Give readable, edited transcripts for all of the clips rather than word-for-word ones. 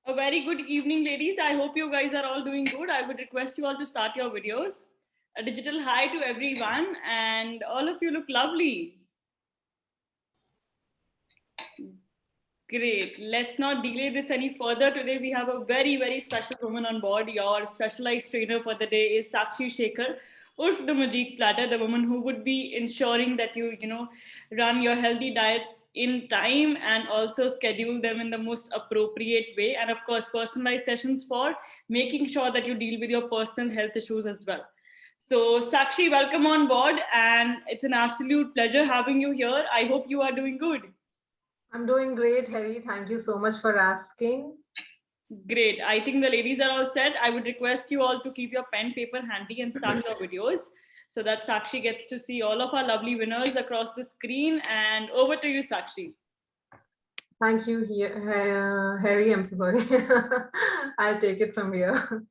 A very good evening, ladies. I hope you guys are all doing good. I would request you all to start your videos. A digital hi to everyone, and all of you look lovely. Great. Let's not delay this any further. Today we have a very, very special woman on board. Your specialized trainer for the day is Sakshi Shekhar, Urf the Majik Platter, the woman who would be ensuring that you run your healthy diets in time and also schedule them in the most appropriate way. And of course, personalized sessions for making sure that you deal with your personal health issues as well. So, Sakshi, welcome on board, and it's an absolute pleasure having you here. I hope you are doing good. I'm doing great, Harry. Thank you so much for asking. Great. I think the ladies are all set. I would request you all to keep your pen, paper handy and start your videos so that Sakshi gets to see all of our lovely winners across the screen. And over to you, Sakshi. Thank you, Harry. I'm so sorry. I'll take it from here.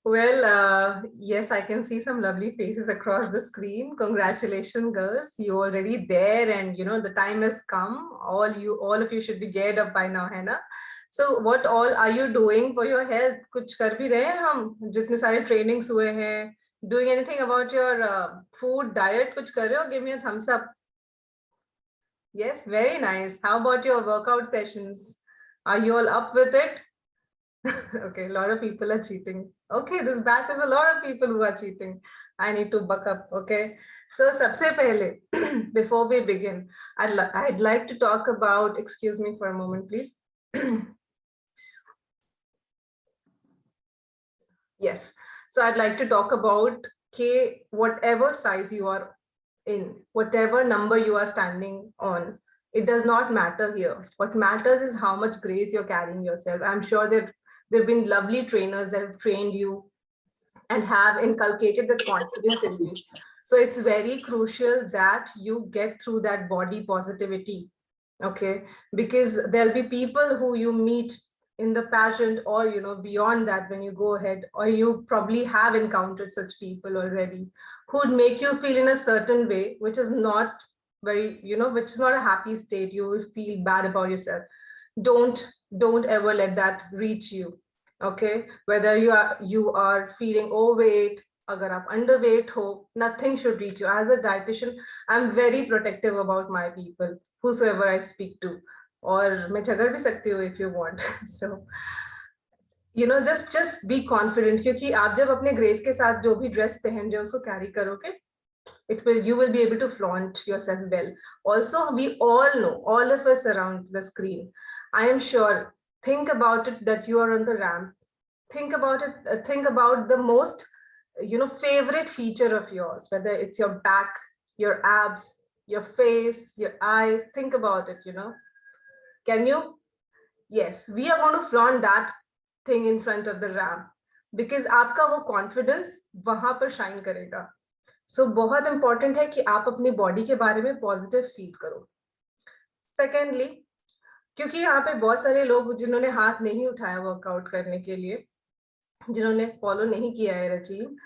Well, yes, I can see some lovely faces across the screen. Congratulations, girls. You're already there, and the time has come. All of you should be geared up by now, है ना? So, what all are you doing for your health? कुछ कर भी रहे हैं हम? जितने सारे trainings हुए हैं. Doing anything about your food diet? कुछ कर रहे हो? Give me a thumbs up. Yes, very nice. How about your workout sessions? Are you all up with it? Okay, a lot of people are cheating. Okay, this batch is a lot of people who are cheating. I need to buck up. Okay. So, sabse pehle, before we begin, I'd like to talk about, excuse me for a moment, please. Yes. So, I'd like to talk about whatever size you are in, whatever number you are standing on, it does not matter here. What matters is how much grace you're carrying yourself. I'm sure that there have been lovely trainers that have trained you and have inculcated that confidence in you. So it's very crucial that you get through that body positivity. Okay, because there'll be people who you meet in the pageant, or beyond that, when you go ahead, or you probably have encountered such people already, who'd make you feel in a certain way, which is not very, which is not a happy state. You will feel bad about yourself. Don't ever let that reach you. Okay, whether you are feeling overweight, agar aap underweight ho, nothing should reach you. As a dietitian, I'm very protective about my people, whosoever I speak to. और मैं झगड़ भी सकती हूँ if you want. So just be confident, क्योंकि आप जब अपने ग्रेस के साथ जो भी ड्रेस पहन रहे हो उसको कैरी करोगे, you will be able to flaunt yourself well. Also, we all know, all of us around the screen, I am sure, think about it, that you are on the ramp. Think about it, think about the most favorite feature of yours, whether it's your back, your abs, your face, your eyes. Think about it. Can you? Yes, we are going to flaunt that thing in front of the ramp, because आपका वो confidence वहां पर shine करेगा. So बहुत important है कि आप अपनी body के बारे में positive feel करो. Secondly, क्योंकि यहाँ पे बहुत सारे लोग जिन्होंने हाथ नहीं उठाया वर्कआउट करने के लिए, जिन्होंने फॉलो नहीं किया है regime,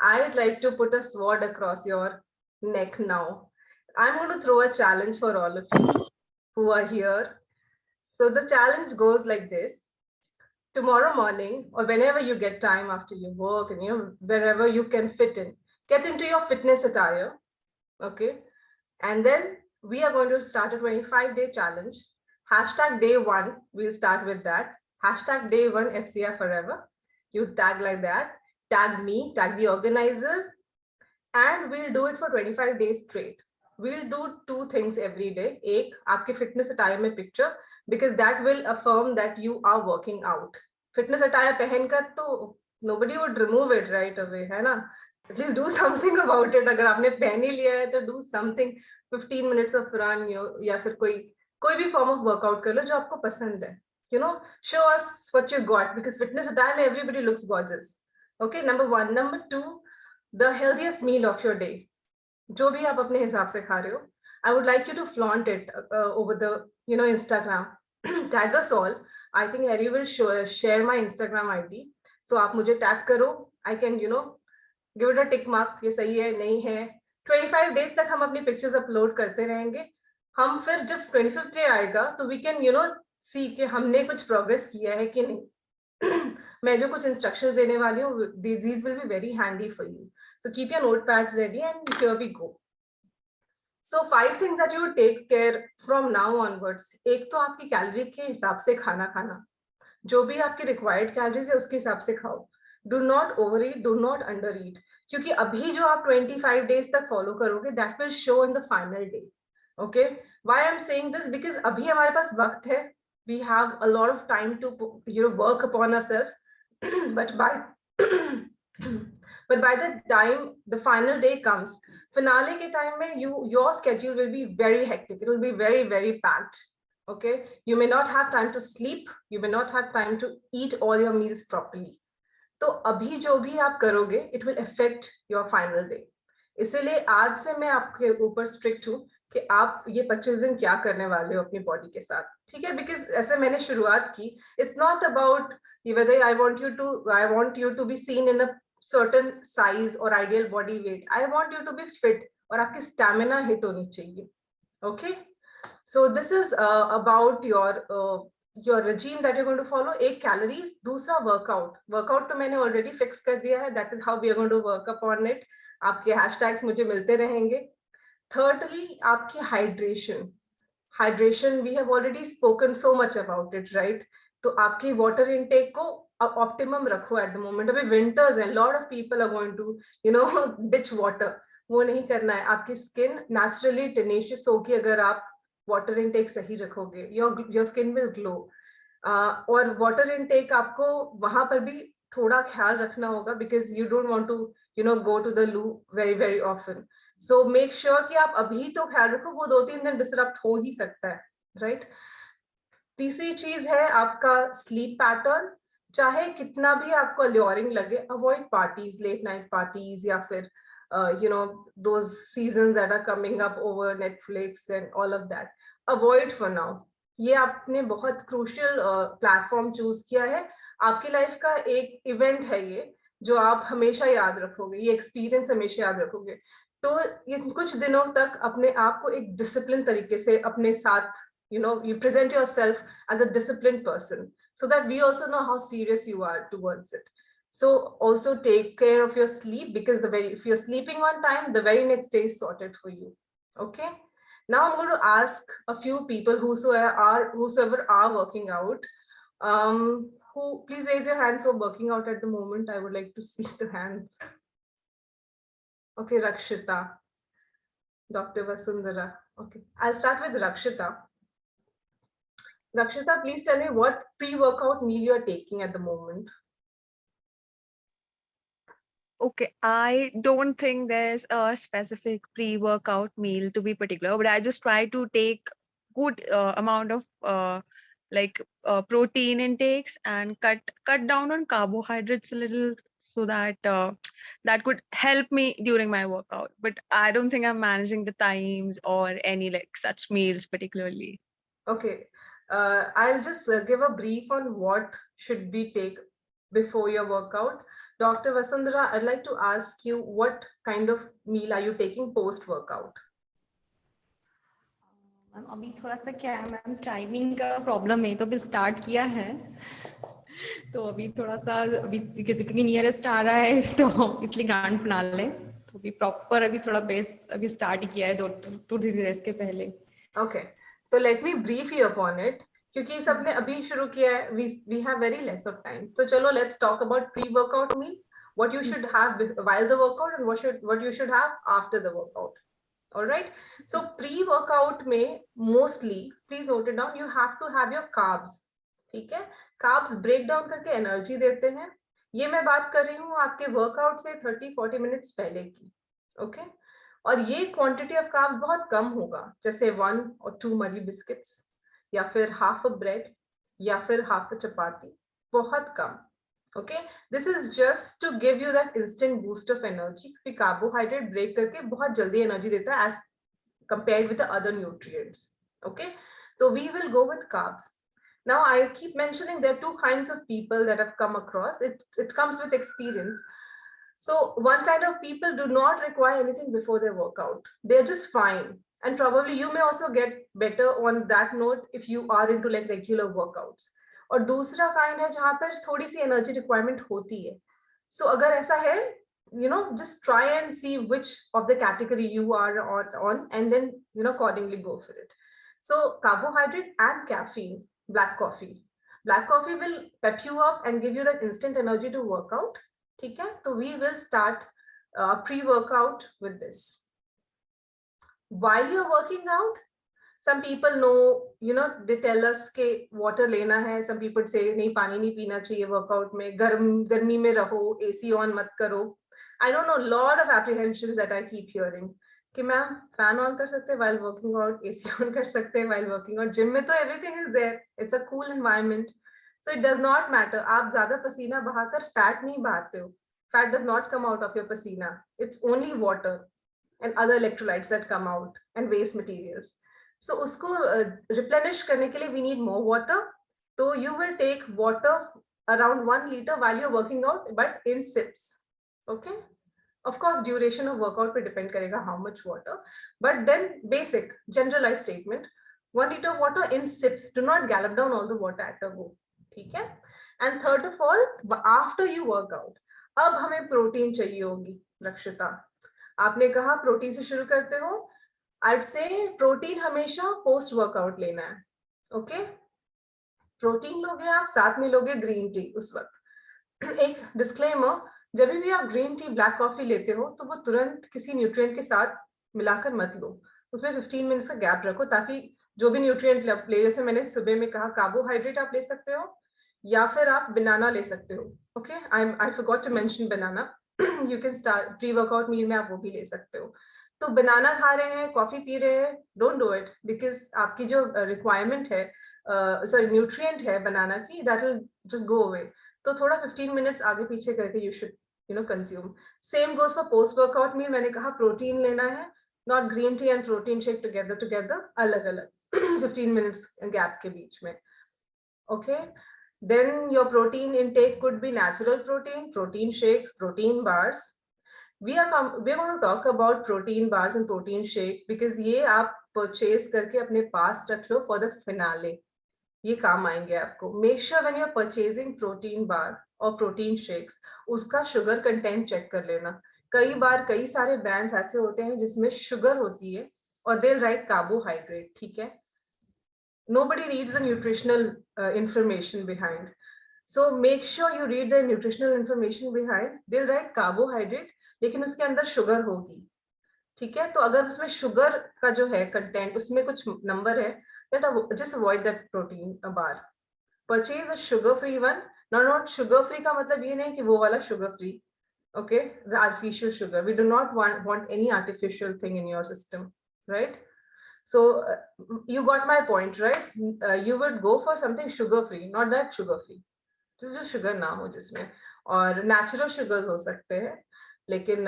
I'd like to put a sword across your neck now. I'm going to throw a challenge for all of you who are here. So the challenge goes like this. Tomorrow morning, or whenever you get time after your work, and wherever you can fit in, get into your fitness attire. Okay. And then we are going to start a 25-day challenge. Hashtag day one, we'll start with that. Hashtag day one FCR forever. You tag like that, tag me, tag the organizers, and we'll do it for 25 days straight. We'll do two things every day. Ek, aapke fitness attire mein picture, because that will affirm that you are working out. Fitness attire pehen kar to nobody would remove it right away, hai na? At least do something about it. Agar aapne pehen hi liya hai, to do something. 15 minutes of run, या फिर कोई भी form of workout कर लो जो आपको पसंद है. Show us what you got, because fitness attire mein everybody looks gorgeous. Okay, number one. Number two, the healthiest meal of your day. जो भी आप अपने हिसाब से खा रहे हो, I would like you to flaunt it over the Instagram. Tag us all. I think Harry will share my Instagram ID. So आप मुझे tag करो. I can give it a tick mark. ये सही है नहीं है. 25 days तक हम अपनी pictures upload करते रहेंगे. हम फिर जब 25th day आएगा तो we can see कि हमने कुछ progress किया है कि नहीं. मैं जो कुछ इंस्ट्रक्शंस देने वाली हूँ, these will be very handy for you. So keep your notepads ready and here we go. So 5 things that you would take care from now onwards. एक तो आपकी कैलोरी के हिसाब से खाना खाना, जो भी आपकी रिक्वायर्ड कैलोरीज है उसके हिसाब से खाओ. Do not over eat, do not under eat, क्योंकि अभी जो आप 25 डेज तक फॉलो करोगे that will show in the final day. Okay, why I am saying this, because अभी हमारे पास वक्त है, we have a lot of time to work upon ourself, but by the time the final day comes, finale ke time mein your schedule will be very hectic, it will be very very packed. Okay, you may not have time to sleep, you may not have time to eat all your meals properly. तो अभी जो भी आप करोगे it will affect your final day. इसीलिए आज से मैं आपके ऊपर स्ट्रिक्ट हूँ कि आप ये 25 दिन क्या करने वाले हो अपनी बॉडी के साथ, ठीक है? बिकॉज ऐसे मैंने शुरुआत की, it's not about whether I want you to be seen in a certain size or ideal body weight. I want you to be fit और आपकी स्टैमिना हिट होनी चाहिए. Okay, so this is about your regime that you're going to follow. एक calories, दूसरा workout तो मैंने already fix कर दिया है, that is how we are going to work upon it. आपके hashtags मुझे मिलते रहेंगे. Thirdly, आपकी hydration we have already spoken so much about it, right? तो आपकी water intake को optimum रखो at the moment. अभी winters हैं, lot of people are going to ditch water. वो नहीं करना है. आपकी स्किन नेचुरली टेनेशियस होगी अगर आप वाटर इनटेक सही रखोगे. Your skin will glow. और वाटर इनटेक आपको वहां पर भी थोड़ा ख्याल रखना होगा, because you don't want to go to the loo very very often. So make sure कि आप अभी तो ख्याल रखो, वो 2-3 दिन डिस्टर्ब हो ही सकता है, राइट? तीसरी चीज है आपका स्लीप पैटर्न. चाहे कितना भी आपको अल्योरिंग लगे, avoid parties, late night parties, या फिर those seasons that are coming up over Netflix and all of that. Avoid for now. ये आपने बहुत क्रूशियल प्लेटफॉर्म चूज किया है. आपकी लाइफ का एक इवेंट है ये, जो आप हमेशा याद रखोगे, ये एक्सपीरियंस हमेशा याद रखोगे. तो ये कुछ दिनों तक अपने आप को एक डिसिप्लिन तरीके से अपने साथ, you present yourself as a disciplined person, so that we also know how serious you are towards it. So also take care of your sleep, because if you're sleeping on time, the very next day is sorted for you. Okay, now I'm going to ask a few people whosoever are working out, who please raise your hands who are working out at the moment. I would like to see the hands. Okay, Rakshita, Dr. Vasundhara. Okay, I'll start with Rakshita. Rakshita, please tell me what pre-workout meal you are taking at the moment. Okay, I don't think there's a specific pre-workout meal to be particular, but I just try to take good amount of protein intakes and cut down on carbohydrates a little, so that that could help me during my workout. But I don't think I'm managing the times or any such meals particularly. Okay, I'll just give a brief on what should we take before your workout. Dr. Vasundhara, I'd like to ask you, what kind of meal are you taking post workout? अभी थोड़ा सा क्या है ma'am, timing का problem है, तो अभी start किया है, तो अभी थोड़ा सा अभी क्योंकि नियरेस्ट आ रहा है तो इसलिए गांठ बना ले, तो अभी प्रॉपर अभी थोड़ा बेस अभी स्टार्ट किया है 2-3 डेज के पहले. ओके, तो let me brief you upon it, क्योंकि सबने अभी शुरू किया है, we have very less of time. तो चलो let's talk about pre-workout meal, what you should have while the workout and what you should have after the workout. All right, so pre-workout में mostly, please note it down, you have to have your carbs. ठीक है, carbs break down करके energy देते हैं. ये मैं बात कर रही हूँ आपके वर्कआउट से 30-40 मिनट्स पहले की. ओके, और ये क्वांटिटी ऑफ कार्ब्स बहुत कम होगा, जैसे 1 or 2 मरी बिस्किट्स, या फिर हाफ अ ब्रेड, या फिर हाफ अ चपाती, बहुत कम. Okay, this is just to give you that instant boost of energy. क्योंकि कार्बोहाइड्रेट ब्रेक करके बहुत जल्दी एनर्जी देता है as compared with the other nutrients. Okay, so we will go with carbs. Now I keep mentioning there are 2 kinds of people that have come across. It comes with experience. So one kind of people do not require anything before their workout. They're just fine. And probably you may also get better on that note if you are into like regular workouts. और दूसरा kind है जहां पर थोड़ी सी energy requirement होती है. सो अगर ऐसा है, just try and see which of the category you are on and then accordingly go for it. So carbohydrate and caffeine, black coffee will pep you up and give you that instant energy to work out. ठीक है, so we will start pre-workout with this. While you're working out, some people know, they tell us के water लेना है. Some people say नहीं, पानी नहीं पीना चाहिए workout में, गर्मी में रहो, AC on मत करो. I don't know, lot of apprehensions that I keep hearing कि मैम fan on कर सकते हैं while working out, AC on कर सकते हैं while working out. Gym में तो everything is there. It's a cool environment. So it does not matter. आप ज़्यादा पसीना बहाकर fat नहीं बहाते हो. Fat does not come out of your pasina. It's only water and other electrolytes that come out and waste materials. So उसको replenish करने के लिए we need more water. So you will take water around 1 liter while you're working out, but in sips. Okay. Of course, duration of workout पे depend करेगा how much water. But then basic generalized statement: 1 liter of water in sips. Do not gallop down all the water at a go. ठीक है. And third of all, after you work out, अब हमें protein चाहिए होगी. रक्षिता, आपने कहा protein से शुरू करते हो. I'd say प्रोटीन हमेशा पोस्ट वर्कआउट लेना है. ओके, प्रोटीन लोगे आप, साथ में लोगे ग्रीन टी. उस वक्त एक डिस्क्लेमर, जब भी आप ग्रीन टी ब्लैक कॉफी लेते हो तो वो तुरंत किसी न्यूट्रिएंट के साथ मिलाकर मत लो. उसमें 15 मिनट्स का गैप रखो ताकि जो भी न्यूट्रिएंट ले, जैसे मैंने सुबह में कहा कार्बोहाइड्रेट आप ले सकते हो या फिर आप बनाना ले सकते हो. Okay, I forgot to mention banana. You can start pre workout meal में आप वो भी ले सकते हो. तो बनाना खा रहे हैं, कॉफी पी रहे हैं, डोंट डू इट, बिकॉज आपकी जो रिक्वायरमेंट है, सॉरी न्यूट्रिएंट है बनाना की, that will just go away. तो थोड़ा 15 मिनट्स आगे पीछे करके you should consume. Same goes for post workout meal. मैंने कहा प्रोटीन लेना है, not green tea and protein shake together, अलग अलग 15 मिनट्स गैप के बीच में. Okay, then your protein intake could be natural protein shakes, protein bars. We are going to talk about protein bars and protein shake because ये आप purchase करके अपने पास रख लो for the finale. ये काम आएंगे आपको. Make sure when you are purchasing protein bar or protein shakes, उसका sugar content check कर लेना. कई बार कई सारे brands ऐसे होते हैं जिसमें sugar होती है और they'll write carbohydrate. ठीक है, nobody reads the nutritional information behind. So make sure you read the nutritional information behind. They'll write carbohydrate, लेकिन उसके अंदर शुगर होगी. ठीक है, तो अगर उसमें शुगर का जो है कंटेंट उसमें कुछ नंबर है, just avoid that protein bar. Purchase a sugar-free one. Not sugar-free का मतलब ये नहीं कि वो वाला sugar-free. Okay, the artificial sugar. We do not want any artificial thing in your system, right? So you got my point, right? You would go for something sugar-free, not that sugar-free. जो sugar ना हो जिसमें, और natural sugars हो सकते हैं, लेकिन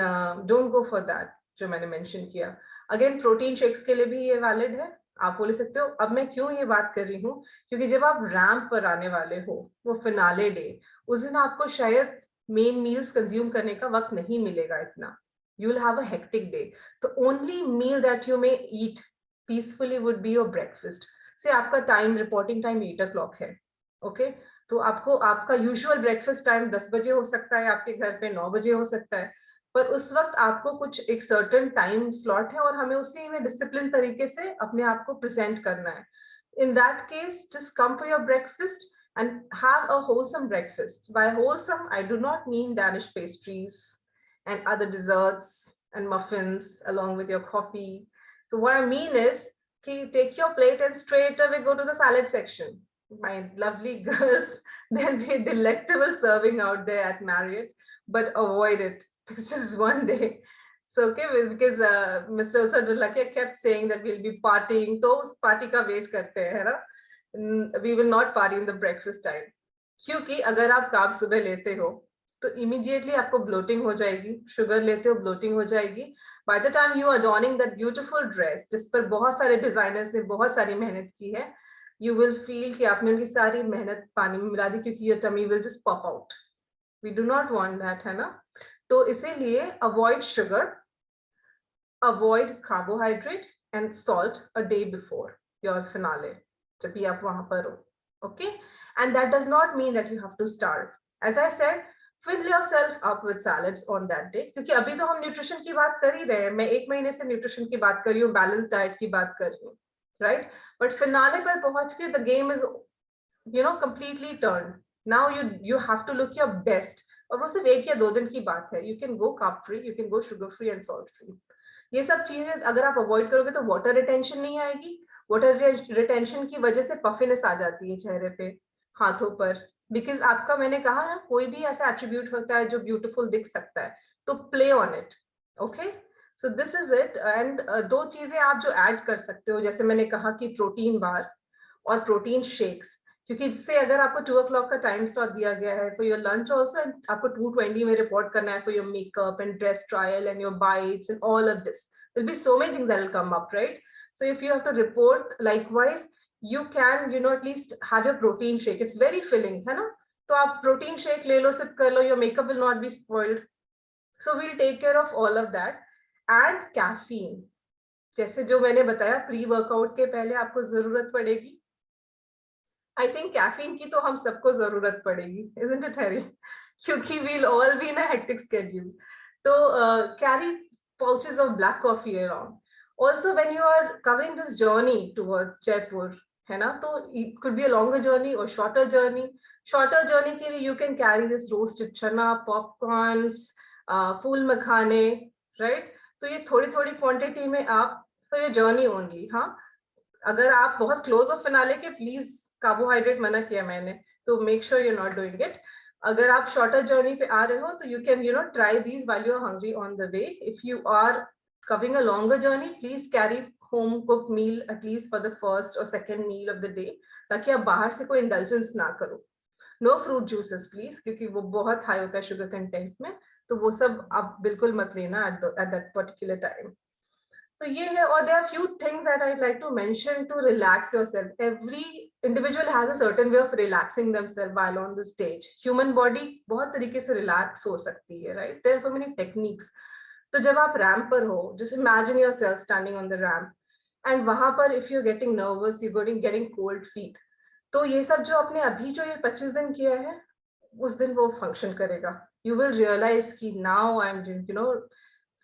don't go for that जो मैंने मेंशन किया. अगेन प्रोटीन शेक्स के लिए भी ये वैलिड है, आप बोल सकते हो. अब मैं क्यों ये बात कर रही हूँ, क्योंकि जब आप रैंप पर आने वाले हो, वो फिनाले डे, उस दिन आपको शायद मेन मील्स कंज्यूम करने का वक्त नहीं मिलेगा इतना. You will have a hectic day. तो only meal that you may eat peacefully would be your breakfast. Say आपका टाइम, रिपोर्टिंग टाइम 8 o'clock है. ओके, तो आपको आपका यूजुअल ब्रेकफास्ट टाइम 10 बजे हो सकता है, आपके घर पे 9 बजे हो सकता है, पर उस वक्त आपको कुछ एक सर्टेन टाइम स्लॉट है और हमें उसी में डिसिप्लिन तरीके से अपने आप को प्रेजेंट करना है. In that case just come for your breakfast and have a wholesome breakfast. By wholesome, I do not mean Danish pastries and other desserts and muffins along with your coffee. So what I mean is, take your plate and straight away go to the salad section. My lovely girls, there'll be a delectable serving out there at Marriott, but avoid it. This is one day. So okay, because Mr. Sadulaki kept saying that we'll be partying, तो उस party का wait करते हैं ना. We will not party in the breakfast time. क्योंकि अगर आप carb सुबह लेते हो तो immediately आपको bloating हो जाएगी. शुगर लेते हो bloating हो जाएगी. By the time you are donning that beautiful dress, जिस पर बहुत सारे designers ने बहुत सारी मेहनत की है, you will feel कि आपने उनकी सारी मेहनत पानी में मिला दी, क्योंकि your tummy will just pop out. We do not want that, है ना. तो इसीलिए avoid sugar, avoid carbohydrate and salt a day before your finale, जब भी आप वहां पर हो. Okay, and that does not mean that you have to starve. As I said, fill yourself up with salads on that day, क्योंकि अभी तो हम न्यूट्रिशन की बात कर ही रहे हैं, मैं 1 महीने से न्यूट्रिशन की बात कर रही हूँ, बैलेंस डाइट की बात कर रही हूँ, राइट? बट फिनाले पर पहुंच के the game is completely turned. Now you have to look your best. और वो सिर्फ 1 या 2 दिन की बात है. You can go carb free, you can go sugar free and salt free. ये सब चीजें अगर आप अवॉइड करोगे तो वाटर रिटेंशन नहीं आएगी. वाटर रिटेंशन की वजह से पफिनेस आ जाती है चेहरे पे, हाथों पर, बिकॉज आपका, मैंने कहा ना, कोई भी ऐसा एट्रीब्यूट होता है जो ब्यूटीफुल दिख सकता है, तो play on it. Okay, so this is it. And 2 चीजें आप जो ऐड कर सकते हो, जैसे मैंने कहा कि प्रोटीन बार और प्रोटीन शेक्स, क्योंकि इससे अगर आपको 2 o'clock का टाइम स्लॉट दिया गया है फॉर योर लंच ऑल्सो, आपको 2:20 में रिपोर्ट करना है for your makeup and dress trial and your bytes and all of this, there'll be so many things that will come up, right? So if you have to report likewise, you can at least have your protein shake. It's very filling, है ना? तो आप protein shake ले लो, sip कर लो, your makeup will not be spoiled. So we'll take care of all of that. And caffeine, जैसे जो मैंने बताया, प्री वर्कआउट के पहले आपको जरूरत पड़ेगी. I think caffeine की तो हम सबको जरूरत पड़ेगी, isn't it, Harry? क्योंकि we'll all be in a hectic schedule. तो carry pouches of black coffee around. Also, when you are covering this journey towards Jaipur, है ना, तो it could be a longer journey or shorter journey. Shorter journey के लिए you can carry this roasted chana, popcorns, फूल मखाने, right? तो ये थोड़ी थोड़ी क्वांटिटी में आप for your journey only. हाँ, अगर आप बहुत क्लोज हो फिनाले के, प्लीज कार्बोहाइड्रेट मना किया मैंने, तो make sure you not doing it. अगर आप शॉर्टर जर्नी पे आ रहे हो तो you can try these while you are hungry on the way. If you are covering a longer journey, please carry home cook meal at least for the first और second meal of the day, ताकि आप बाहर से कोई indulgence ना करो. No fruit juices please, क्योंकि वो बहुत हाई होता है शुगर कंटेंट में, तो वो सब आप बिल्कुल मत लेना at that particular time. So yeah, or there are few things that I'd like to mention to relax yourself. Every individual has a certain way of relaxing themselves while on the stage. Human body बहुत तरीके से relax हो सकती है, right? There are so many techniques. तो जब आप ramp पर हो, just imagine yourself standing on the ramp, and वहां पर if you're getting nervous, you're getting cold feet. तो ये सब जो आपने अभी जो ये 25 दिन किया है, उस दिन वो function करेगा. You will realize कि now I'm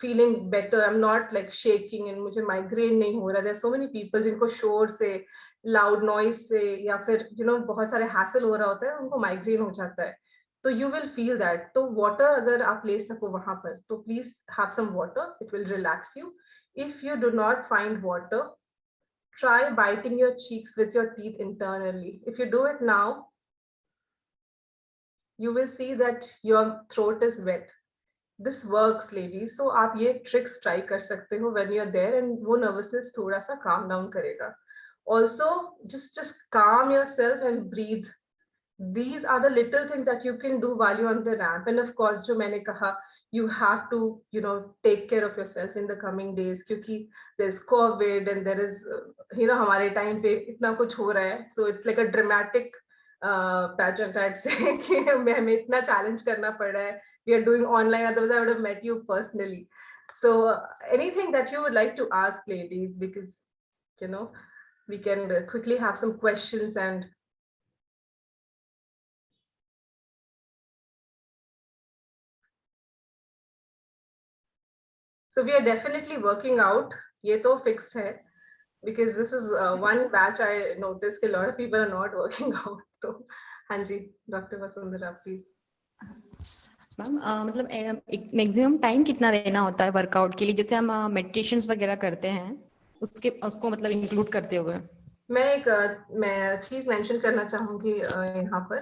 feeling better, I'm not like shaking and मुझे migraine नहीं हो रहा. There are so many people जिनको शोर से, loud noise से, या फिर बहुत सारे hassle हो रहा होता है, उनको migraine हो जाता है. तो you will feel that. तो water अगर आप ले सको वहां पर, तो please have some water, it will relax you. If you do not find water, try biting your cheeks with your teeth internally. If you do it now, you will see that your throat is wet. This works, ladies. So आप ये tricks try कर सकते हो when you're there, and वो nervousness थोड़ा सा calm down करेगा. Also, just calm yourself and breathe. These are the little things that you can do while you're on the ramp. And of course, जो मैंने कहा, you have to take care of yourself in the coming days, क्योंकि there's COVID and there is हमारे time पे इतना कुछ हो रहा है. So it's like a dramatic pageant, I'd say, कि हमें इतना challenge करना पड़ रहा है. We are doing online, otherwise I would have met you personally. So anything that you would like to ask, ladies, because we can quickly have some questions. And so we are definitely working out. ये तो fixed है, because this is one batch I noticed a lot of people are not working out. So हाँ जी, Dr. Vasundhara, please. Ma'am मतलब maximum time कितना देना होता है workout के लिए, जैसे हम मेडिटेशंस वगैरह करते हैं, उसको मतलब इंक्लूड करते हुए? मैं चीज मेंशन करना चाहूंगी यहाँ पर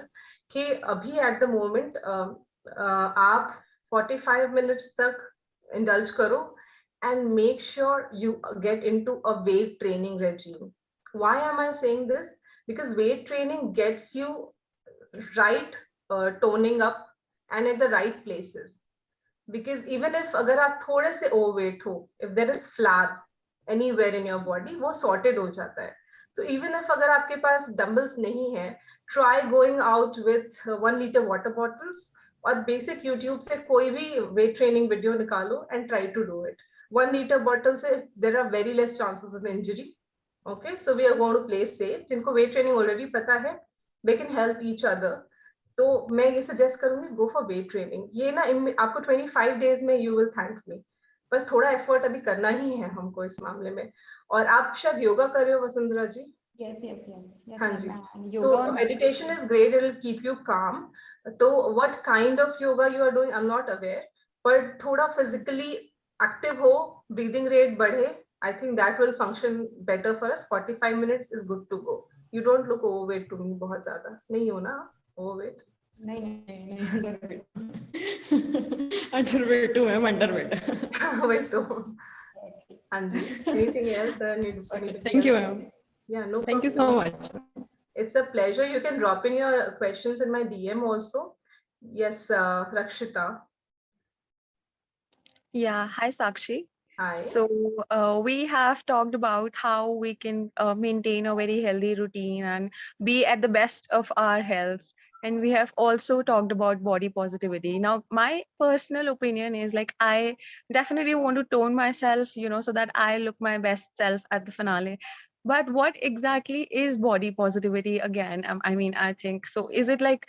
कि अभी एट द मोमेंट आप 45 मिनट्स तक इंडल्ज करो and make sure you get into a weight training regime. Why am I saying this? Because weight training gets you right toning up and at the right places. Because even if अगर आप थोड़े से overweight हो, if there is flab anywhere in your body, वो sorted हो जाता है. तो even if अगर आपके पास dumbbells नहीं है, try going out with 1 liter water bottles, और basic YouTube से कोई भी weight training video निकालो and try to do it. 1 liter bottle से there are very less chances of injury. Okay, so we are going to play safe. जिनको weight training already पता है, they can help each other. तो मैं ये suggest करूंगी, go for weight training. ये ना आपको 25 days में यू विल थैंक मी. बस थोड़ा एफर्ट अभी करना ही है हमको इस मामले में. और आप शायद योगा कर रहे हो वसुंधरा जी? yes हाँ जी. yoga तो meditation is great, it will keep you calm. तो what kind of yoga you are doing I am not aware, पर थोड़ा फिजिकली एक्टिव हो, ब्रीदिंग रेट बढ़े. I think that will function better for us. 45 minutes is good to go. You don't look overweight to me बहुत ज़्यादा. नहीं हो ना overweight? नहीं underweight हूँ मैं, underweight. वही तो. हाँ जी. Anything else? Thank you, ma'am. Yeah, no. Thank you so much. It's a pleasure. You can drop in your questions in my DM also. Yes, Rakshita. Yeah, hi Sakshi. Hi. So we have talked about how we can maintain a very healthy routine and be at the best of our health. And we have also talked about body positivity. Now, my personal opinion is like, I definitely want to tone myself, so that I look my best self at the finale. But what exactly is body positivity again? I mean, I think so. Is it like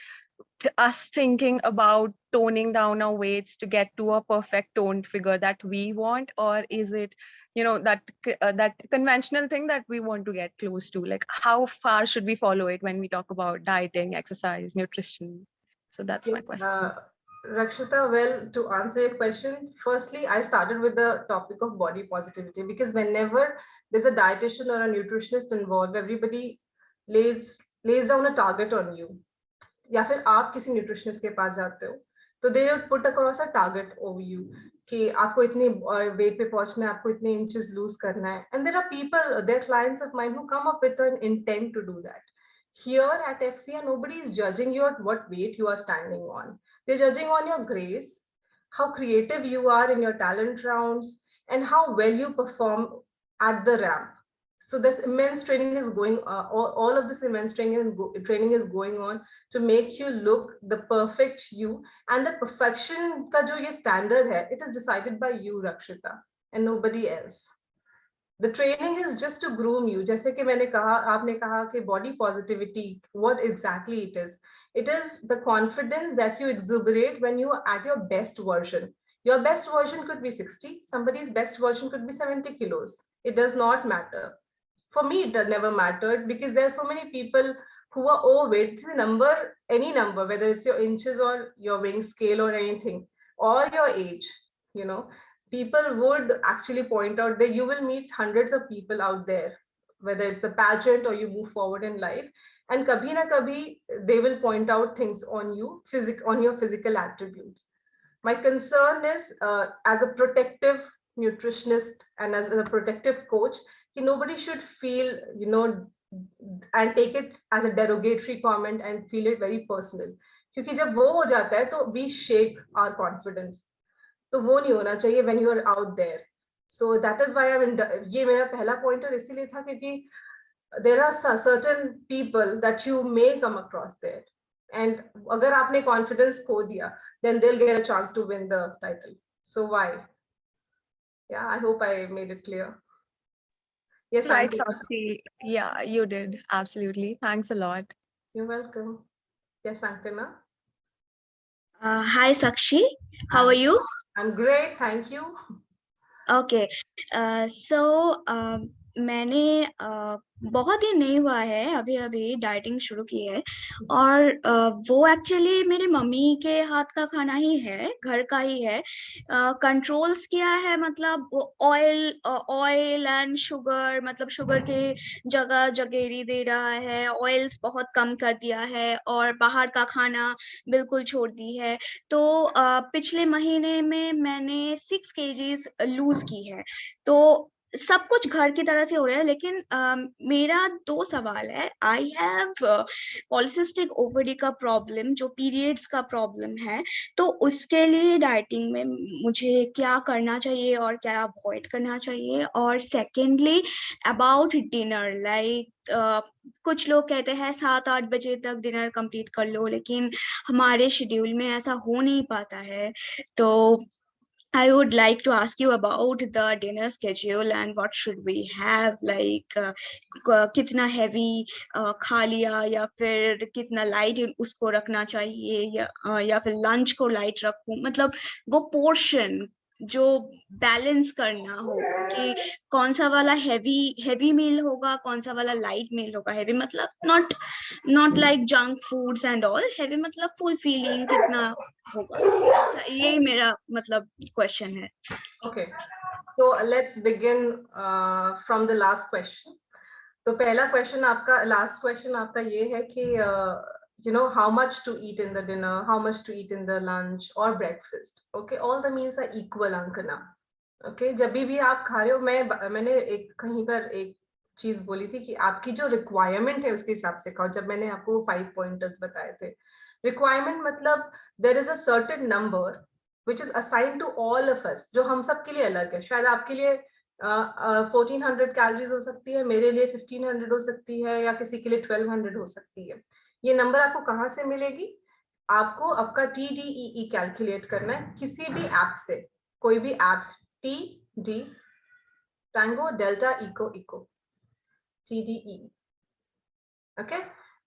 us thinking about toning down our weights to get to a perfect toned figure that we want, or is it that conventional thing that we want to get close to? Like, how far should we follow it when we talk about dieting, exercise, nutrition? So that's my question. Rakshita, well, to answer your question, firstly, I started with the topic of body positivity because whenever there's a dietitian or a nutritionist involved, everybody lays down a target on you. या फिर आप किसी nutritionist के पास जाते हो तो they put across a target over you कि आपको इतने वेट पे पहुंचना है, आपको इतने इंचेस लूज करना है. And there are people, their clients of mine who come up with an intent to do that. Here at FCA, nobody is judging you at what weight you are standing on. They're judging on your grace, how creative you are in your talent rounds, and how well you perform at the ramp. So this immense training is going, all of this immense training is going on to make you look the perfect you. And the perfection ka jo ye standard hai, it is decided by you, Rakshita, and nobody else. The training is just to groom you. जैसे कि मैंने कहा, आपने कहा कि body positivity, what exactly it is? It is the confidence that you exuberate when you are at your best version. Your best version could be 60. Somebody's best version could be 70 kilos. It does not matter. For me, it never mattered because there are so many people who are overweight. It's a number, any number, whether it's your inches or your weighing scale or anything, or your age, people would actually point out that you will meet hundreds of people out there, whether it's a pageant or you move forward in life, and kabhi na kabhi they will point out things on you, on your physical attributes. My concern is, as a protective nutritionist and as a protective coach, nobody should feel, and take it as a derogatory comment and feel it very personal. क्योंकि जब वो हो जाता है तो we shake our confidence. तो वो नहीं होना चाहिए when you are out there. So that is why ये मेरा पहला पॉइंटर इसीलिए था क्योंकि there are certain people that you may come across there, and अगर आपने confidence खो दिया, then they'll get a chance to win the title. So why? Yeah, I hope I made it clear. Yes, Right, Ankita. Sakshi. Yeah, you did. Absolutely. Thanks a lot. You're welcome. Yes, Ankita. Hi, Sakshi. How are you? I'm great, thank you. Okay. So मैंने बहुत ही नहीं हुआ है, अभी अभी dieting शुरू की है, और वो एक्चुअली मेरी मम्मी के हाथ का खाना ही है, घर का ही है. कंट्रोल्स किया है, मतलब ऑयल एंड शुगर, मतलब शुगर के जगह जगेरी दे रहा है, ऑयल्स बहुत कम कर दिया है, और बाहर का खाना बिल्कुल छोड़ दी है. तो पिछले महीने में मैंने 6 kgs लूज की है. तो सब कुछ घर की तरह से हो रहा है, लेकिन मेरा 2 सवाल है. आई हैव पॉलिसिस्टिक ओवरी का प्रॉब्लम, जो पीरियड्स का प्रॉब्लम है, तो उसके लिए डाइटिंग में मुझे क्या करना चाहिए और क्या अवॉइड करना चाहिए. और सेकेंडली अबाउट डिनर, लाइक कुछ लोग कहते हैं 7-8 बजे तक डिनर कंप्लीट कर लो, लेकिन हमारे शेड्यूल में ऐसा हो नहीं पाता है. तो I would like to ask you about the dinner schedule and what should we have, like कितना heavy खा लिया या फिर कितना light उसको रखना चाहिए या फिर lunch को light रखूं, मतलब वो portion जो बैलेंस करना हो कि कौन सा वाला हेवी मील होगा, कौन सा वाला लाइट मील होगा। हेवी मतलब not like junk foods and all, heavy मतलब फुल फीलिंग कितना होगा, यही मेरा मतलब क्वेश्चन है। Okay, so let's begin from the last question. तो पहला क्वेश्चन आपका, लास्ट क्वेश्चन आपका ये है कि you know how much to eat in the dinner, how much to eat in the lunch or breakfast. Okay, all the meals are equal, Ankana. Okay, जब भी आप खा रहे हो, मैंने एक कहीं पर एक चीज बोली थी कि आपकी जो रिक्वायरमेंट है उसके हिसाब से खाओ। जब मैंने आपको 5 पॉइंटर्स बताए थे, रिक्वायरमेंट मतलब there is a certain number which is assigned to all of us, जो हम सब के लिए अलग है। शायद आपके लिए 1400 कैलोरीज हो सकती है, मेरे लिए 1500 हो सकती है, या किसी के लिए 1200 हो सकती है। ये नंबर आपको कहाँ से मिलेगी? आपको आपका TDEE कैलकुलेट करना है किसी भी ऐप से, कोई भी app, TD tango delta echo echo TDEE। Okay,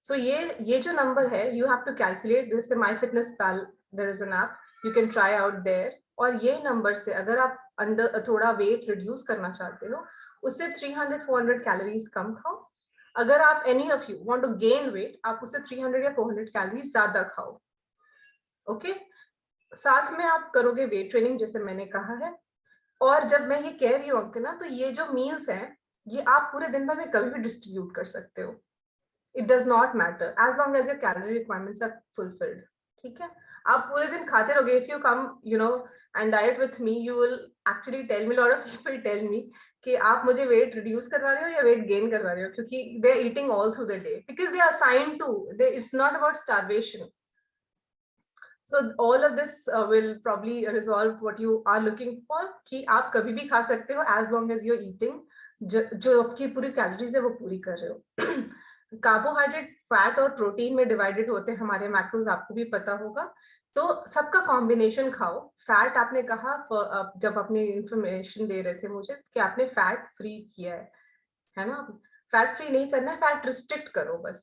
so ये जो नंबर है, you have to calculate this. MyFitnessPal, there is an app, you can try out there. और ये नंबर से अगर आप अंडर थोड़ा वेट रिड्यूस करना चाहते हो, उससे 300-400 कैलोरीज कम खाओ। अगर आप any of you want to gain weight, आप उससे 300 या 400 कैलोरीज ज्यादा खाओ। ओके, साथ में आप करोगे वेट ट्रेनिंग जैसे मैंने कहा है। और जब मैं ये कह रही हूँ अंकना, तो ये जो मील्स हैं, ये आप पूरे दिन भर में कभी भी डिस्ट्रीब्यूट कर सकते हो। It does not matter as long as your calorie requirements are fulfilled. ठीक है, आप पूरे दिन खाते रहोगे। If you come, you know, and diet with me, you will actually tell me, a lot of people tell me कि आप मुझे weight reduce करवा रहे हो या weight gain करवा रहे हो, क्योंकि they are eating all through the day because they are assigned to. It's not about starvation. So all of this will probably resolve what you are looking for, कि आप कभी भी खा सकते हो as long as you're eating जो आपकी पूरी कैलोरीज है वो पूरी कर रहे हो। कार्बोहाइड्रेट, फैट और प्रोटीन में डिवाइडेड होते हैं हमारे मैक्रोज, आपको भी पता होगा। तो सबका कॉम्बिनेशन खाओ। फैट आपने कहा, जब अपनी इंफॉर्मेशन दे रहे थे मुझे, कि आपने फैट फ्री किया है ना? फैट फ्री नहीं करना है, फैट रिस्ट्रिक्ट करो बस।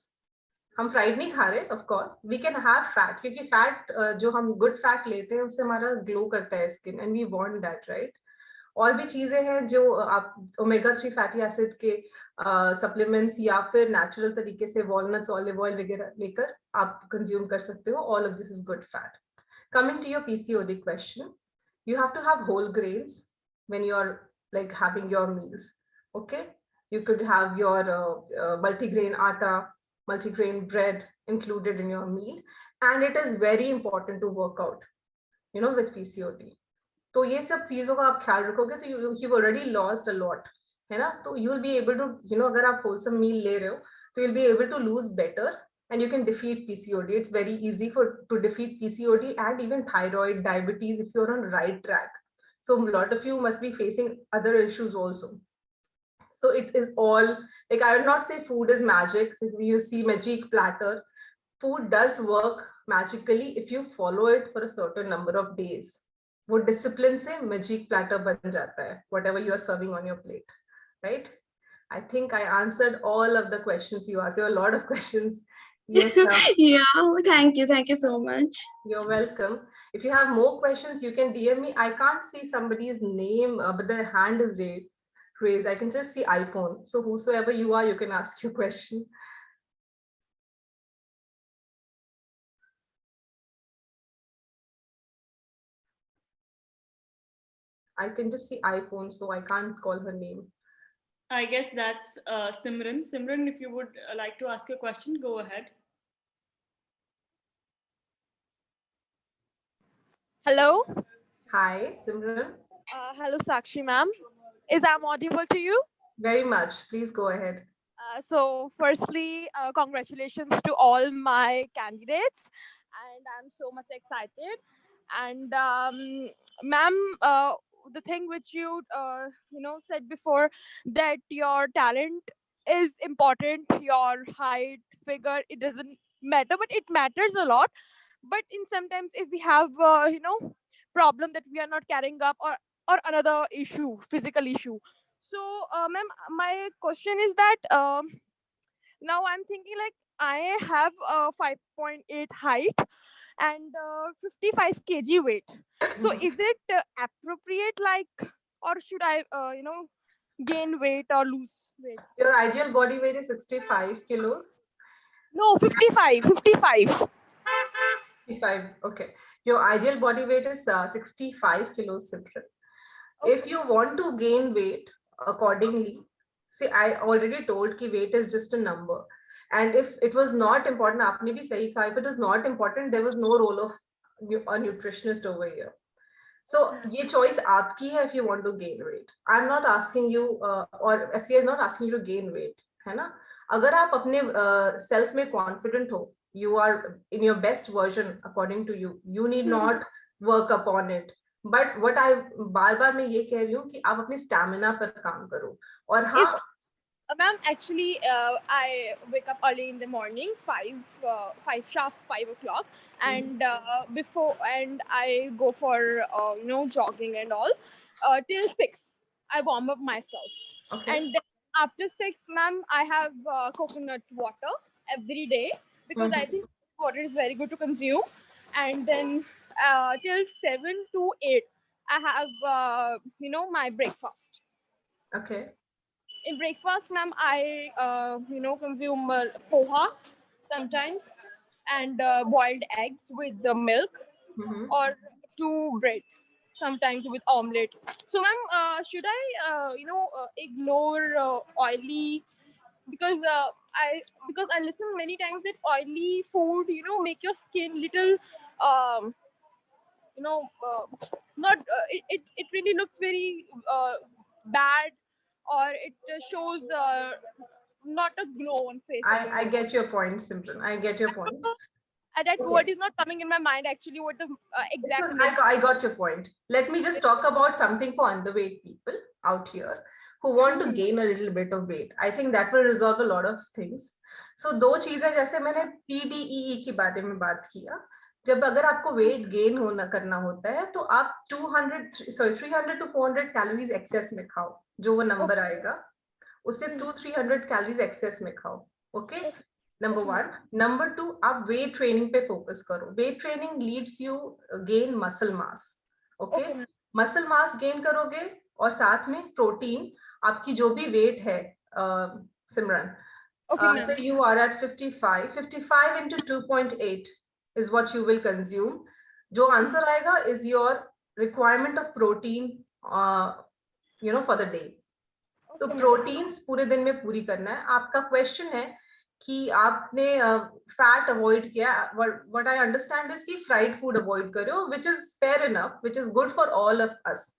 हम फ्राइड नहीं खा रहे, of course we can have fat, क्योंकि फैट जो हम गुड फैट लेते हैं उससे हमारा ग्लो करता है skin, and we want that, right? और भी चीजें हैं जो आप ओमेगा 3 फैटी एसिड के सप्लीमेंट्स या फिर नेचुरल तरीके से वॉलनट्स, ऑलिव ऑयल वगैरह लेकर आप कंज्यूम कर सकते हो। All of this is good fat. Coming to your PCOD question, you have to have whole grains when you're like having your meals. Okay, you could have your multigrain atta, multigrain bread included in your meal, and it is very important to work out, you know, with PCOD. तो ये सब चीजों का आप ख्याल रखोगे तो you've already lost a lot, है ना? तो you will be able to, you know, अगर आप wholesome meal ले रहे हो तो you'll be able to lose better and you can defeat PCOD. It's very easy to defeat PCOD and even thyroid, diabetes if you're on right track. So a lot of you must be facing other issues also. So it is all, like, I would not say food is magic. You see magic platter, food does work magically if you follow it for a certain number of days. वो discipline से magic platter बन जाता है, whatever you are serving on your plate, right? I think I answered all of the questions you asked. There were a lot of questions. Yes, sir. Yeah, thank you so much. You're welcome. If you have more questions, you can DM me. I can't see somebody's name, but their hand is raised. I can just see iPhone. So whosoever you are, you can ask your question. I can just see iPhone, so I can't call her name. I guess that's Simran. Simran, if you would like to ask a question, go ahead. Hello. Hi, Simran. Hello, Sakshi ma'am. Is I'm audible to you? Very much. Please go ahead. So firstly, congratulations to all my candidates, and I'm so much excited. And ma'am, the thing which you said before, that your talent is important, your height, figure, it doesn't matter, but it matters a lot. But in sometimes if we have problem that we are not carrying up, or another issue, physical issue. So ma'am, my question is that now I'm thinking like I have a 5.8 height and 55 kg weight. So is it appropriate, like, or should I gain weight or lose weight? Your ideal body weight is 65 kilos. No, 55. 55. Okay. Your ideal body weight is 65 kilos, Simran. If you want to gain weight accordingly, see, I already told ki weight is just a number. And if it was not important, aapne bhi sahi kaha, if it was not important, there was no role of a nutritionist over here. So ye choice aapki hai if you want to gain weight. I'm not asking you, or FCI is not asking you to gain weight, है ना? अगर आप अपने self में confident हो, you are in your best version according to you. You need not work upon it. But what I बार मैं ये कह रही हूँ कि आप अपनी स्टैमिना पर काम करो. और हाँ, ma'am, actually, I wake up early in the morning, 5 o'clock, and I go for jogging and all till 6. I warm up myself, okay. and then after 6, ma'am, I have coconut water every day, because I think water is very good to consume, and then till 7 to 8, I have my breakfast. Okay. In breakfast, ma'am, I consume poha sometimes, and boiled eggs with the milk, or 2 bread sometimes with omelette. So ma'am, should I ignore oily, because I listen many times that oily food make your skin little not it really looks very bad, or it shows not a glow on face. I get your point, Simran. I get your point. That word is not coming in my mind actually, what the exact I got your point. Let me just talk about something for underweight people out here who want to gain a little bit of weight. I think that will resolve a lot of things. So दो चीजें, जैसे मैंने TDEE के बारे में बात किया, जब अगर आपको वेट गेन करना होता है तो आप 300 to 400 कैलोरीज एक्सेस में खाओ, जो वो नंबर आएगा उससे 200-300 कैलोरीज एक्सेस में खाओ. Okay, number 1. नंबर 2, आप वेट ट्रेनिंग पे फोकस करो. Weight training leads you gain muscle mass. Okay, muscle mass gain करोगे और साथ में प्रोटीन, आपकी जो भी वेट है सिमरन, so you are at 55 into 2.8 is what you will consume. जो आंसर आएगा is your requirement of protein for the day. तो प्रोटीन्स पूरे दिन में पूरी करना है. आपका क्वेश्चन है कि आपने फैट अवॉइड किया. व्हाट आई अंडरस्टैंड इज कि फ्राइड फूड अवॉइड करो, which is fair enough, which is good for all of us.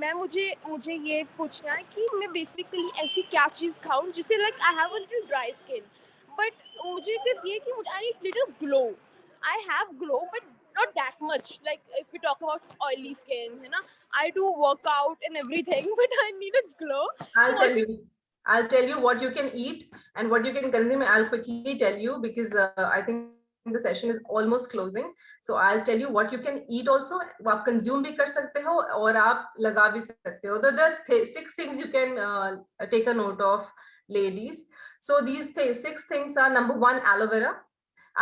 मैं मुझे ये पूछना है कि मैं बेसिकली ऐसी क्या चीज खाऊं जिससे like I have a little dry skin, but मुझे सिर्फ ये कि I need little glow. I have glow but not that much. Like if we talk about oily skin, I do workout and everything, but I need a glow. I'll tell you what you can eat and what you can consume. I'll quickly tell you because I think the session is almost closing. So I'll tell you what you can eat also. आप consume भी कर सकते हो और आप लगा भी सकते हो. There's 6 things you can take a note of, ladies. So these 6 things are: number 1, aloe vera.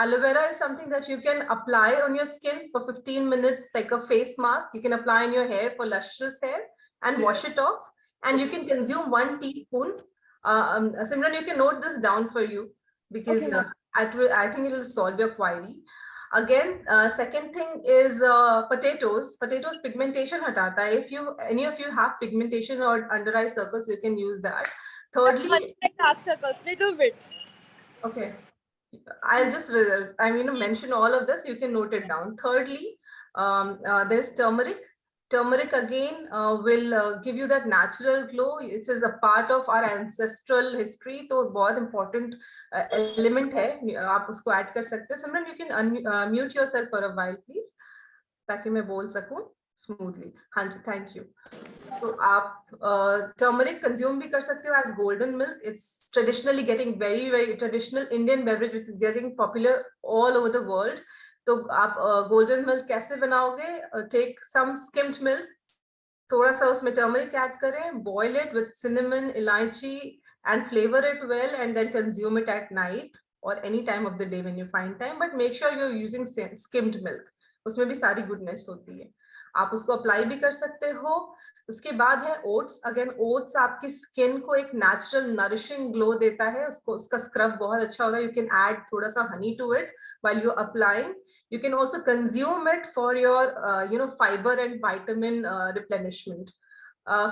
Aloe vera is something that you can apply on your skin for 15 minutes, like a face mask. You can apply in your hair for lustrous hair and wash it off. And you can consume 1 teaspoon. Simran, you can note this down for you because I think it will solve your query. Again, second thing is potatoes. Potatoes pigmentation hatata hai. If any of you have pigmentation or under eye circles, you can use that. Thirdly, dark circles, little bit. Okay. I'll just mention all of this. You can note it down. Thirdly, there's turmeric. Turmeric again will give you that natural glow. It is a part of our ancestral history. तो बहुत important element है. आप उसको add कर सकते हैं. Simran, you can mute yourself for a while, please, ताकि मैं बोल सकूं smoothly. हाँ जी, thank you. तो आप turmeric consume भी कर सकते हो as golden milk. It's traditionally getting very, very traditional Indian beverage which is getting popular all over the world. तो आप गोल्डन मिल्क कैसे बनाओगे? टेक सम स्किम्ड मिल्क, थोड़ा सा उसमें टर्मरिक ऐड करें, boil it with cinnamon, elaichi and flavour it well and then consume it at night or any time of the day when you find time, but make sure you're using skimmed milk. उसमें भी सारी goodness होती है. आप उसको apply भी कर सकते हो. उसके बाद है ओट्स. अगेन ओट्स आपकी स्किन को एक नेचुरल नरिशिंग ग्लो देता है. उसका स्क्रब बहुत अच्छा होता है. यू कैन ऐड थोड़ा सा honey to it while you're applying. You can also consume it for your fiber and vitamin replenishment.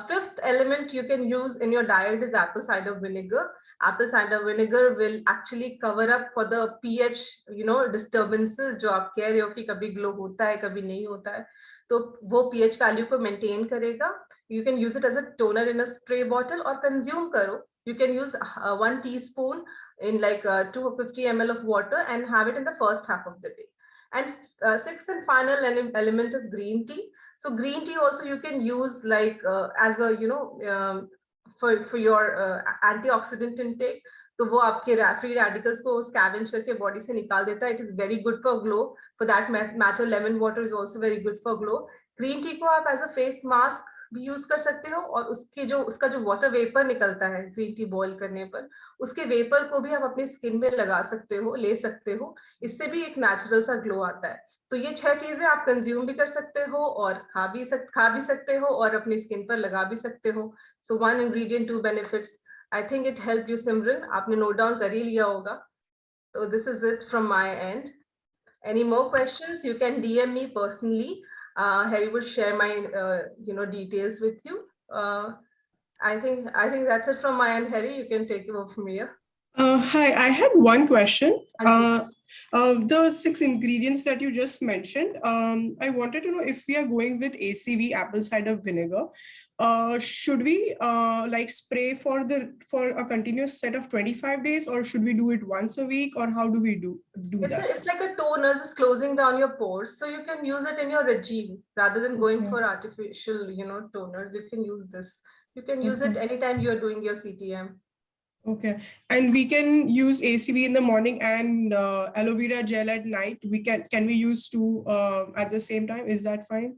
Fifth element you can use in your diet is apple cider vinegar. Apple cider vinegar will actually cover up for the pH disturbances जो आप कह रहे हो कि कभी glow होता है कभी नहीं होता है, तो वो pH वैल्यू को मेंटेन करेगा. You can use it as a toner in a spray bottle or consume करो. You can use 1 teaspoon in like 250 ml of water and have it in the first half of the day. And sixth and final element is green tea. So green tea also you can use like as a for your antioxidant intake. तो वो आपके free radicals को scavenge करके body से निकाल देता है. It is very good for glow. For that matter lemon water is also very good for glow. Green tea को आप एज अ फेस मास्क भी यूज कर सकते हो, और उसका जो वाटर वेपर निकलता है ग्रीन टी बॉईल करने पर, उसके वेपर को भी आप अपनी स्किन में लगा सकते हो, ले सकते हो. इससे भी एक नेचुरल सा ग्लो आता है. तो ये 6 चीजें आप कंज्यूम भी कर सकते हो और खा भी सकते हो और अपनी स्किन पर लगा भी सकते हो. सो 1 ingredient 2 benefits. I think it helped you, Simran. आपने नोट डाउन कर ही लिया होगा. So this is it from my end. Any more questions? You can DM me personally. Harry will share my details with you. I think that's it from my end. Harry, you can take it over from here. Hi, I had one question. The 6 ingredients that you just mentioned, I wanted to know if we are going with ACV, apple cider vinegar, should we like spray for a continuous set of 25 days, or should we do it once a week, or how do we do that? It's like a toner, just closing down your pores, so you can use it in your regime rather than going for artificial toners. You can use this. You can use it anytime you are doing your CTM. Okay, and we can use ACV in the morning and aloe vera gel at night. Can we use 2 at the same time? Is that fine?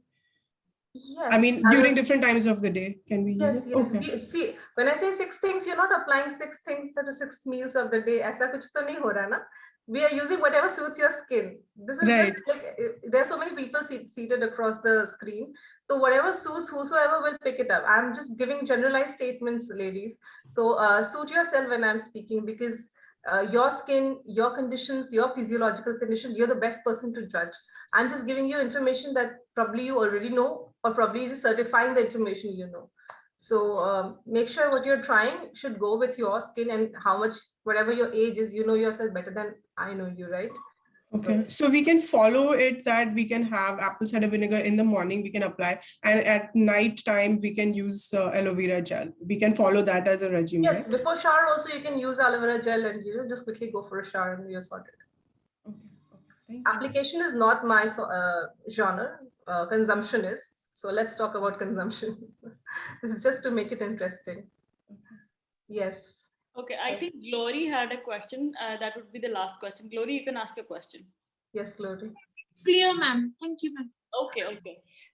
Yes. I mean, during different times of the day, can we use it? Yes. Okay. See, when I say 6 things, you're not applying 6 things to 6 meals of the day. ऐसा कुछ तो नहीं हो रहा ना. We are using whatever suits your skin. This is right. Just like there are so many people seated across the screen. So whatever suits whosoever will pick it up. I'm just giving generalized statements, ladies. So suit yourself when I'm speaking, because your skin, your conditions, your physiological condition, you're the best person to judge. I'm just giving you information that probably you already know, or probably just certifying the information you know. So make sure what you're trying should go with your skin and how much, whatever your age is, you know yourself better than I know you, right? Okay, so we can follow it that we can have apple cider vinegar in the morning, we can apply, and at night time we can use aloe vera gel. We can follow that as a regime. Yes, right? Before shower also you can use aloe vera gel and just quickly go for a shower and you're sorted. Okay. Application is not my genre. Consumption is. So let's talk about consumption. This is just to make it interesting. Yes. Okay, I think Glory had a question. That would be the last question. Glory, you can ask a question. Yes, Glory. Clear, ma'am. Thank you, ma'am. Okay.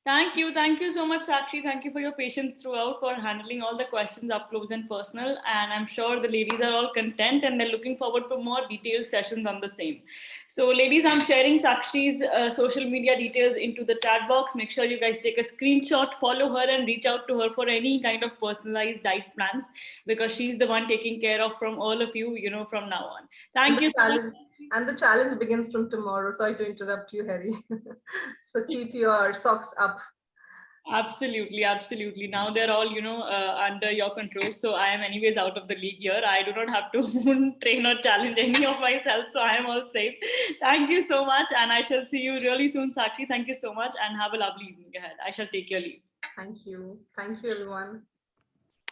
Thank you so much, Sakshi. Thank you for your patience throughout, for handling all the questions up close and personal. And I'm sure the ladies are all content and they're looking forward for more detailed sessions on the same. So ladies, I'm sharing Sakshi's social media details into the chat box. Make sure you guys take a screenshot, follow her and reach out to her for any kind of personalized diet plans, because she's the one taking care of from all of you, from now on. Thank you so much. And the challenge begins from tomorrow. Sorry to interrupt you, Harry. So keep your socks up. Absolutely. Now they're all, under your control. So I am anyways out of the league here. I do not have to train or challenge any of myself. So I am all safe. Thank you so much. And I shall see you really soon, Sakshi. Thank you so much and have a lovely evening ahead. I shall take your leave. Thank you. Thank you, everyone.